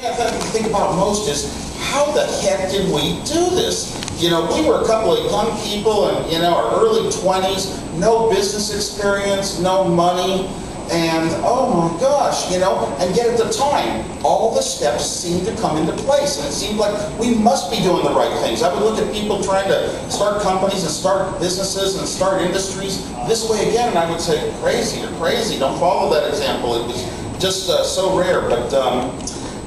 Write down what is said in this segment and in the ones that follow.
thing I think about most is, how the heck did we do this? You know, we were a couple of young people in, our early 20s, no business experience, no money, and oh my gosh, and yet at the time, all the steps seemed to come into place, and it seemed like we must be doing the right things. I would look at people trying to start companies and start businesses and start industries this way again, and I would say, crazy, you're crazy, don't follow that example. It was just so rare, but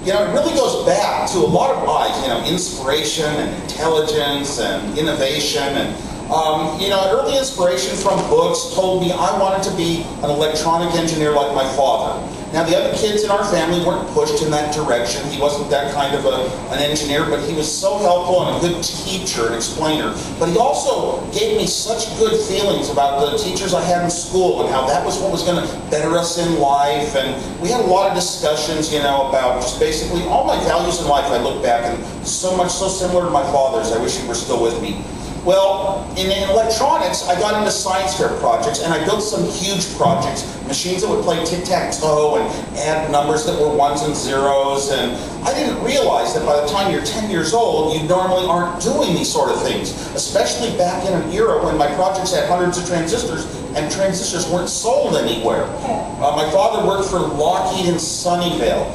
it really goes back to a lot of whys, inspiration and intelligence and innovation. And early inspiration from books told me I wanted to be an electronic engineer like my father. Now, the other kids in our family weren't pushed in that direction. He wasn't that kind of an engineer, but he was so helpful and a good teacher and explainer. But he also gave me such good feelings about the teachers I had in school and how that was what was going to better us in life. And we had a lot of discussions, about just basically all my values in life. I look back and so similar to my father's. I wish he were still with me. Well, in electronics, I got into science fair projects, and I built some huge projects. Machines that would play tic-tac-toe and add numbers that were ones and zeros. And I didn't realize that by the time you're 10 years old, you normally aren't doing these sort of things, especially back in an era when my projects had hundreds of transistors, and transistors weren't sold anywhere. My father worked for Lockheed in Sunnyvale.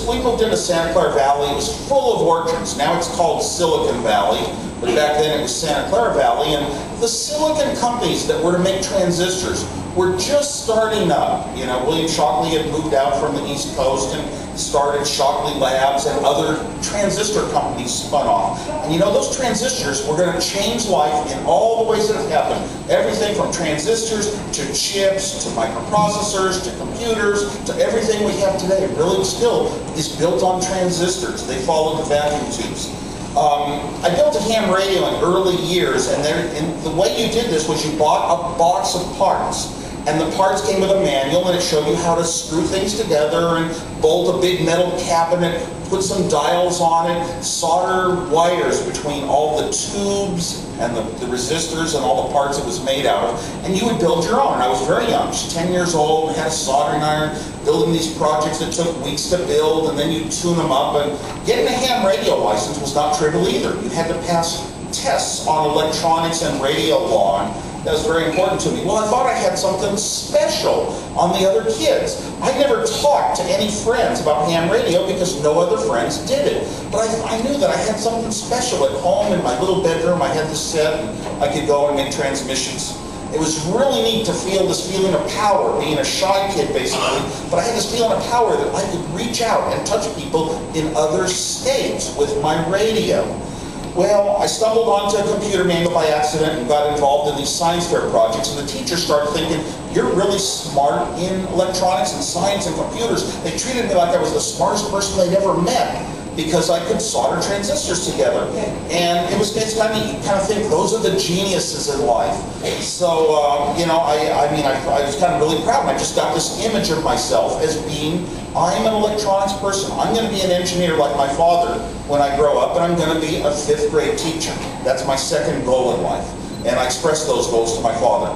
We moved into Santa Clara Valley. It was full of orchards. Now it's called Silicon Valley, but back then it was Santa Clara Valley. And the silicon companies that were to make transistors were just starting up. William Shockley had moved out from the East Coast and started Shockley Labs, and other transistor companies spun off. And those transistors were going to change life in all the ways that it happened. Everything from transistors to chips to microprocessors to computers to everything we have today really still is built on transistors. They followed the vacuum tubes. I built a ham radio in early years, and the way you did this was you bought a box of parts. And the parts came with a manual, and it showed you how to screw things together and bolt a big metal cabinet, put some dials on it, solder wires between all the tubes and the resistors and all the parts it was made out of, and you would build your own. And I was very young, just 10 years old, had a soldering iron, building these projects that took weeks to build, and then you tune them up. And getting a ham radio license was not trivial either. You had to pass tests on electronics and radio law, and that was very important to me. Well, I thought I had something special on the other kids. I never talked to any friends about ham radio because no other friends did it. But I knew that I had something special at home in my little bedroom. I had this set, and I could go and make transmissions. It was really neat to feel this feeling of power, being a shy kid basically, but I had this feeling of power that I could reach out and touch people in other states with my radio. Well, I stumbled onto a computer manual by accident and got involved in these science fair projects, and the teachers started thinking, you're really smart in electronics and science and computers. They treated me like I was the smartest person they'd ever met because I could solder transistors together. And it's kind of think those are the geniuses in life. So, I was kind of really proud, and I just got this image of myself as being, I'm an electronics person. I'm going to be an engineer like my father when I grow up, and I'm going to be a 5th grade teacher. That's my second goal in life. And I expressed those goals to my father.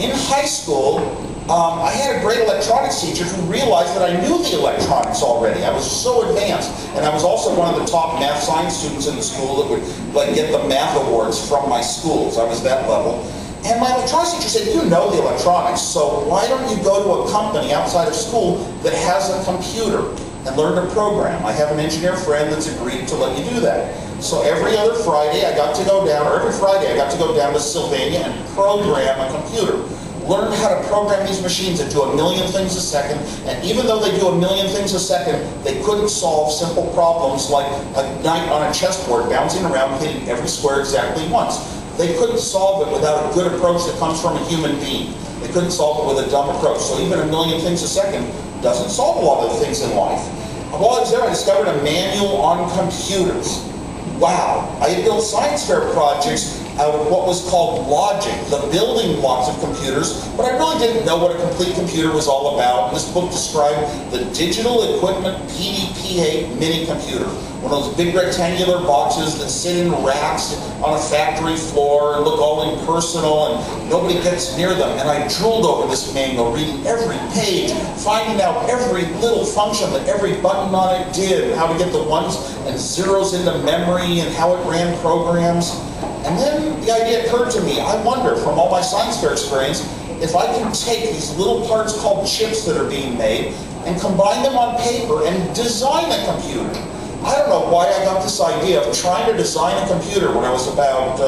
In high school, I had a great electronics teacher who realized that I knew the electronics already. I was so advanced, and I was also one of the top math science students in the school that would get the math awards from my schools. I was that level. And my electronics teacher said, you know the electronics, so why don't you go to a company outside of school that has a computer and learn to program? I have an engineer friend that's agreed to let you do that. So every Friday I got to go down to Sylvania and program a computer. Learn how to program these machines that do a million things a second, and even though they do a million things a second, they couldn't solve simple problems like a knight on a chessboard bouncing around hitting every square exactly once. They couldn't solve it without a good approach that comes from a human being. They couldn't solve it with a dumb approach. So even a million things a second doesn't solve a lot of the things in life. While I was there, I discovered a manual on computers. Wow, I had built science fair projects out of what was called logic, the building blocks of computers, but I really didn't know what a complete computer was all about. And this book described the Digital Equipment PDP-8 mini computer, one of those big rectangular boxes that sit in racks on a factory floor and look all impersonal and nobody gets near them. And I drooled over this manual, reading every page, finding out every little function that every button on it did, how to get the ones and zeros into memory and how it ran programs. And then the idea occurred to me, I wonder, from all my science fair experience, if I can take these little parts called chips that are being made and combine them on paper and design a computer. I don't know why I got this idea of trying to design a computer when I was about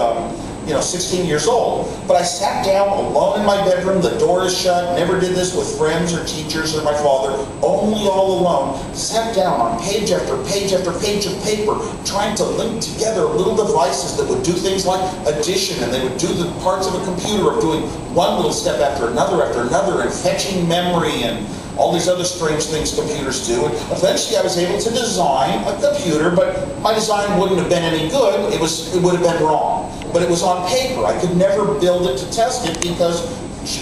16 years old. But I sat down alone in my bedroom, the door is shut, never did this with friends or teachers or my father, only all alone, sat down on page after page after page of paper, trying to link together little devices that would do things like addition, and they would do the parts of a computer of doing one little step after another, and fetching memory, and all these other strange things computers do. And eventually I was able to design a computer, but my design wouldn't have been any good. It would have been wrong. But it was on paper. I could never build it to test it because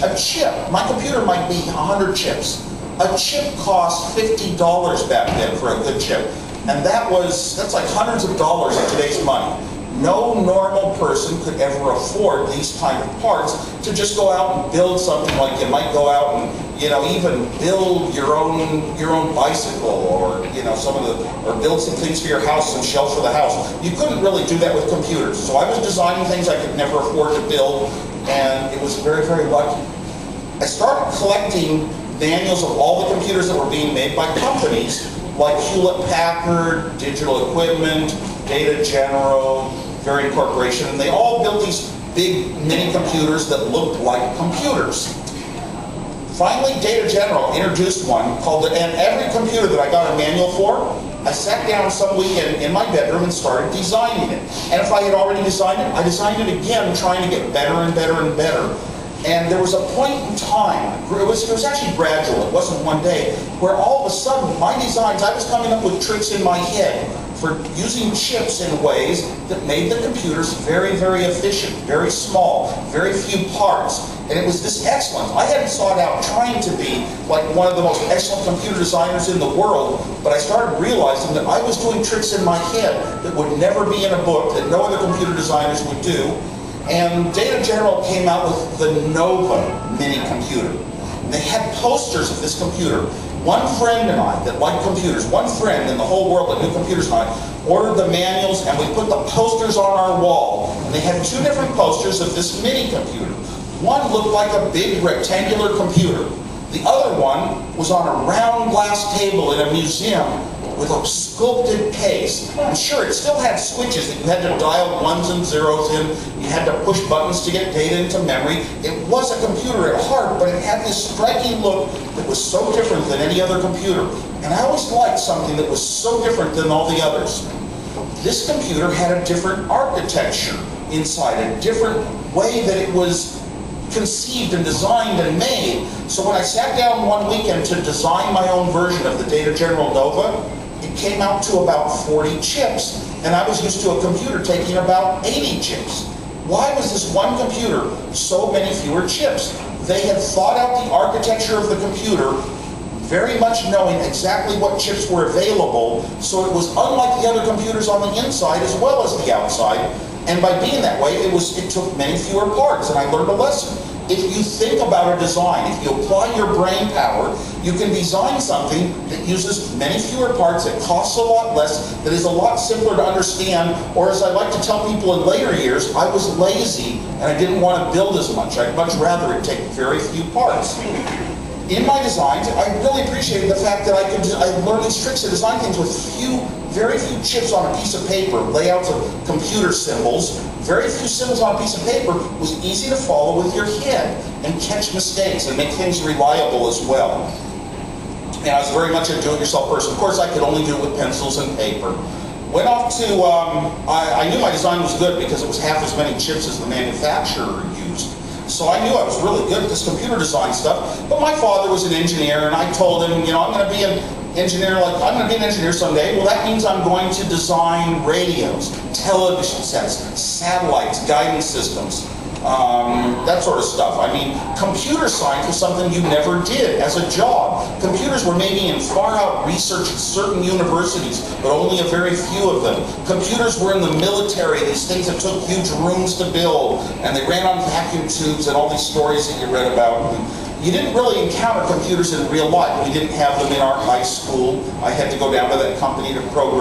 a chip, my computer might be 100 chips. A chip cost $50 back then for a good chip. And that's like hundreds of dollars in today's money. No normal person could ever afford these kind of parts to just go out and build something like you might go out and even build your own bicycle, or or build some things for your house, some shelves for the house. You couldn't really do that with computers. So I was designing things I could never afford to build, and it was very, very lucky. I started collecting manuals of all the computers that were being made by companies like Hewlett-Packard, Digital Equipment, Data General, Varian Corporation, and they all built these big mini computers that looked like computers. Finally, Data General introduced one called it, and every computer that I got a manual for, I sat down some weekend in my bedroom and started designing it. And if I had already designed it, I designed it again, trying to get better and better and better. And there was a point in time, it was actually gradual, it wasn't one day, where all of a sudden my designs, I was coming up with tricks in my head for using chips in ways that made the computers very, very efficient, very small, very few parts. And it was this excellence. I hadn't sought out trying to be like one of the most excellent computer designers in the world, but I started realizing that I was doing tricks in my head that would never be in a book, that no other computer designers would do. And Data General came out with the Nova mini computer. They had posters of this computer. One friend and I that liked computers, one friend in the whole world that knew computers and I, ordered the manuals and we put the posters on our wall. And they had two different posters of this mini computer. One looked like a big rectangular computer. The other one was on a round glass table in a museum with a sculpted case. I'm sure it still had switches that you had to dial ones and zeros in. You had to push buttons to get data into memory. It was a computer at heart, but it had this striking look that was so different than any other computer. And I always liked something that was so different than all the others. This computer had a different architecture inside, a different way that it was conceived and designed and made. So when I sat down one weekend to design my own version of the Data General Nova, it came out to about 40 chips, and I was used to a computer taking about 80 chips. Why was this one computer so many fewer chips? They had thought out the architecture of the computer, very much knowing exactly what chips were available, so it was unlike the other computers on the inside as well as the outside. And by being that way, it took many fewer parts, and I learned a lesson. If you think about a design, if you apply your brain power, you can design something that uses many fewer parts, that costs a lot less, that is a lot simpler to understand, or as I like to tell people in later years, I was lazy and I didn't want to build as much. I'd much rather it take very few parts. In my designs, I really appreciated the fact that I learned these tricks to design things with very few chips on a piece of paper, layouts of computer symbols, very few symbols on a piece of paper, was easy to follow with your head and catch mistakes and make things reliable as well. And I was very much a do-it-yourself person. Of course, I could only do it with pencils and paper. Went off to, I knew my design was good because it was half as many chips as the manufacturer used. So I knew I was really good at this computer design stuff, but my father was an engineer, and I told him, I'm going to be in engineer, like, I'm going to be an engineer someday. Well, that means I'm going to design radios, television sets, satellites, guidance systems, that sort of stuff. I mean, computer science was something you never did as a job. Computers were maybe in far-out research at certain universities, but only a very few of them. Computers were in the military, these things that took huge rooms to build, and they ran on vacuum tubes and all these stories that you read about. And you didn't really encounter computers in real life. We didn't have them in our high school. I had to go down to that company to program.